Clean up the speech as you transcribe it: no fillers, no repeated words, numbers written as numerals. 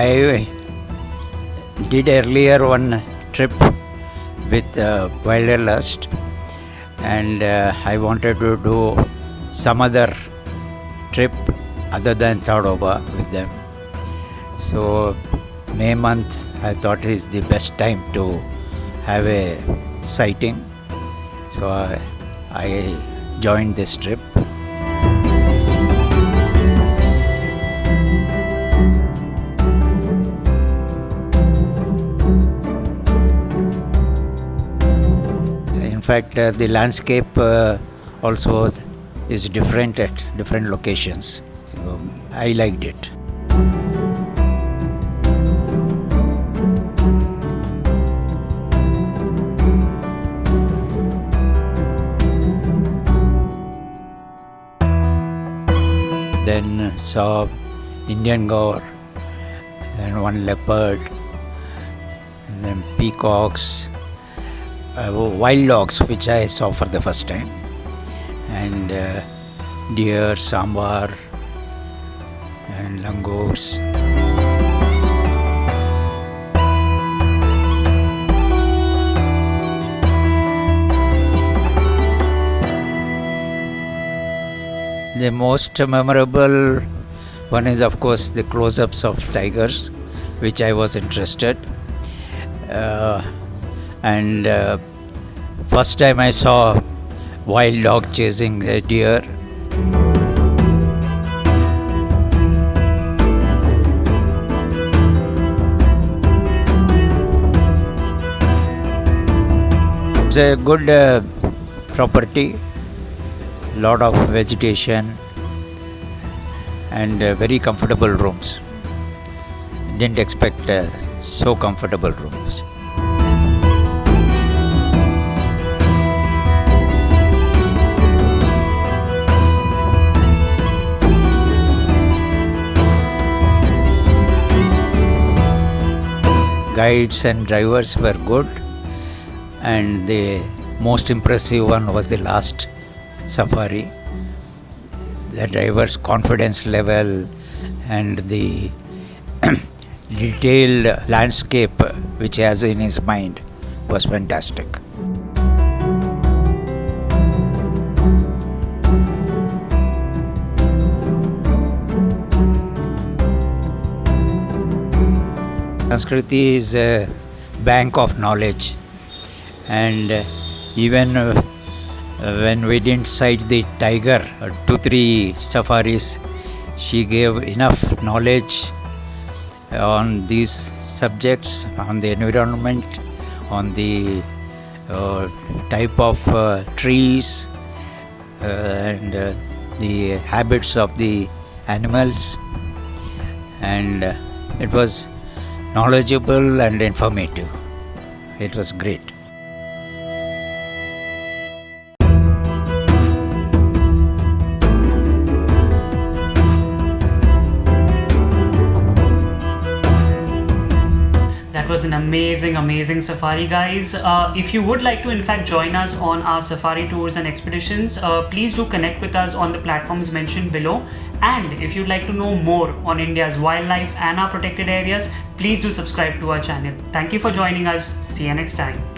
I did earlier one trip with Wilderlust, and I wanted to do some other trip other than Tadoba with them. So May month I thought is the best time to have a sighting. So I joined this trip. In fact, the landscape also is different at different locations. So I liked it. Then saw Indian gaur, and one leopard, and then peacocks, wild dogs, which I saw for the first time, and deer, sambar, and langurs. The most memorable one is, of course, the close-ups of tigers, which I was interested. And first time I saw wild dog chasing a deer. It's a good property. Lot of vegetation and very comfortable rooms. Didn't expect so comfortable rooms. Guides and drivers were good, and the most impressive one was the last safari. The driver's confidence level and the detailed landscape which he has in his mind was fantastic. Sanskriti is a bank of knowledge, and even when we didn't sight the tiger, 2-3 safaris, she gave enough knowledge on these subjects, on the environment, on the type of trees, and the habits of the animals, and it was knowledgeable and informative. It was great. That was an amazing safari, guys. If you would like to in fact join us on our safari tours and expeditions, please do connect with us on the platforms mentioned below. And if you'd like to know more on India's wildlife and our protected areas, please do subscribe to our channel. Thank you for joining us. See you next time.